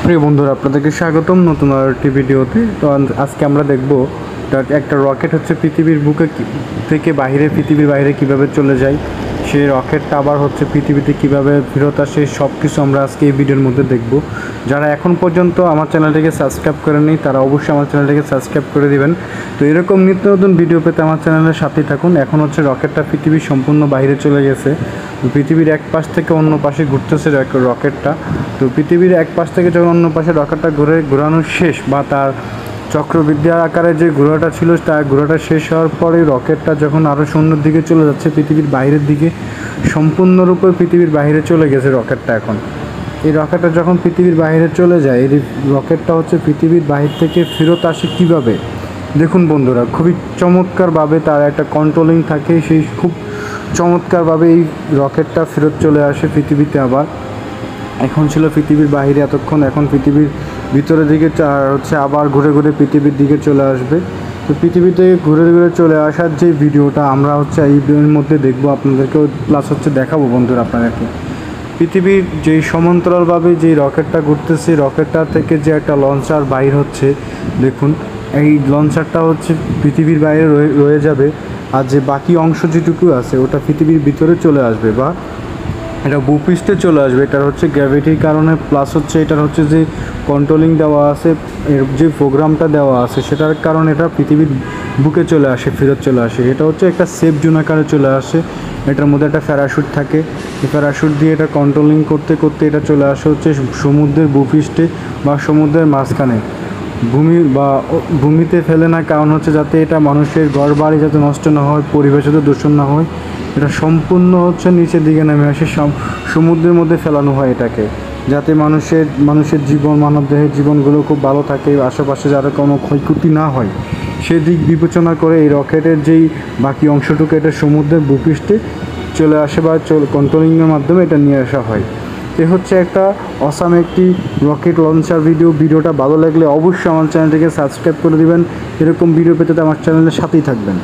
প্রিয় বন্ধুরা, আপনাদেরকে স্বাগতম নতুন আরেকটি ভিডিওতে। তো আজকে আমরা দেখব একটা রকেট হচ্ছে পৃথিবীর বুকে থেকে পৃথিবীর বাইরে কিভাবে চলে যায়, সেই রকেটটা আবার হচ্ছে পৃথিবীতে কিভাবে ফেরত আসে, সব কিছু আমরা আজকে এই ভিডিওর মধ্যে দেখব। যারা এখন পর্যন্ত আমার চ্যানেলটিকে সাবস্ক্রাইব করেননি তারা অবশ্যই আমার চ্যানেলটিকে সাবস্ক্রাইব করে দিবেন। তো এরকম নিত্য নতুন ভিডিও পেতে আমার চ্যানেলের সাথেই থাকুন। এখন হচ্ছে রকেটটা পৃথিবীর সম্পূর্ণ বাইরে চলে গেছে। পৃথিবীর এক পাশ থেকে অন্য পাশে ঘুরতেছে রকেটটা। তো পৃথিবীর এক পাশ থেকে যখন অন্য পাশে রকেটটা ঘোরানো শেষ, বা তার চক্রবৃদ্ধার আকারে যে ঘোরাটা ছিল তার ঘোরাটা শেষ হওয়ার পরে রকেটটা যখন আরও শূন্যের দিকে চলে যাচ্ছে, পৃথিবীর বাইরের দিকে, সম্পূর্ণরূপে পৃথিবীর বাইরে চলে গেছে রকেটটা। এখন এই রকেটটা যখন পৃথিবীর বাইরে চলে যায়, এই রকেটটা হচ্ছে পৃথিবীর বাইরে থেকে ফেরত আসে কীভাবে দেখুন বন্ধুরা। খুবই চমৎকারভাবে তার একটা কন্ট্রোলিং থাকে, সেই খুব চমৎকারভাবে এই রকেটটা ফেরত চলে আসে পৃথিবীতে। আবার এখন ছিল পৃথিবীর বাইরে এতক্ষণ, এখন পৃথিবীর ভিতরের দিকে হচ্ছে আবার ঘুরে ঘুরে পৃথিবীর দিকে চলে আসবে। তো পৃথিবী থেকে ঘুরে ঘুরে চলে আসার যে ভিডিওটা আমরা হচ্ছে এই ভিডিওর মধ্যে দেখবো আপনাদেরকেও, প্লাস হচ্ছে দেখাবো বন্ধুরা আপনাদেরকে পৃথিবীর যেই সমান্তরালভাবে যে রকেটটা ঘুরতেছে, রকেটটা থেকে যে একটা লঞ্চার বাইর হচ্ছে দেখুন। এই লঞ্চারটা হচ্ছে পৃথিবীর বাইরে রয়ে যাবে, আর যে বাকি অংশ যেটুকু আছে ওটা পৃথিবীর ভিতরে চলে আসবে, বা এটা ভূপৃষ্ঠে চলে আসবে। এটার হচ্ছে গ্র্যাভিটির কারণে, প্লাস হচ্ছে এটার হচ্ছে যে কন্ট্রোলিং দেওয়া আছে, এর যে প্রোগ্রামটা দেওয়া আছে সেটার কারণে এটা পৃথিবীর বুকে চলে আসে, ফেরত চলে আসে। এটা হচ্ছে একটা সেফ জোন আকারে চলে আসে। এটার মধ্যে একটা প্যারাশুট থাকে, এই প্যারাশুট দিয়ে এটা কন্ট্রোলিং করতে করতে এটা চলে আসে হচ্ছে সমুদ্রের ভূপৃষ্ঠে বা সমুদ্রের মাঝখানে। ভূমিতে ফেলে না, কারণ হচ্ছে যাতে এটা মানুষের ঘর বাড়ি যাতে নষ্ট না হয়, পরিবেশ যাতে দূষণ না হয়, এটা সম্পূর্ণ হচ্ছে নিচের দিকে নেমে আসে, সমুদ্রের মধ্যে ফেলানো হয় এটাকে, যাতে মানুষের জীবন, মানবদেহের জীবনগুলো খুব ভালো থাকে, আশেপাশে যাতে কোনো ক্ষয়ক্ষতি না হয় সেদিক বিবেচনা করে এই রকেটের যেই বাকি অংশটুকু এটা সমুদ্রের ভূপৃষ্ঠে চলে আসে, বা কন্ট্রোলিংয়ের মাধ্যমে এটা নিয়ে আসা হয়। এ হচ্ছে একটা অসাম একটি রকেট লঞ্চার ভিডিওটা ভালো লাগলে অবশ্যই আমার চ্যানেলটিকে সাবস্ক্রাইব করে দিবেন। এরকম ভিডিও পেতে আমার চ্যানেলের সাথেই থাকবেন।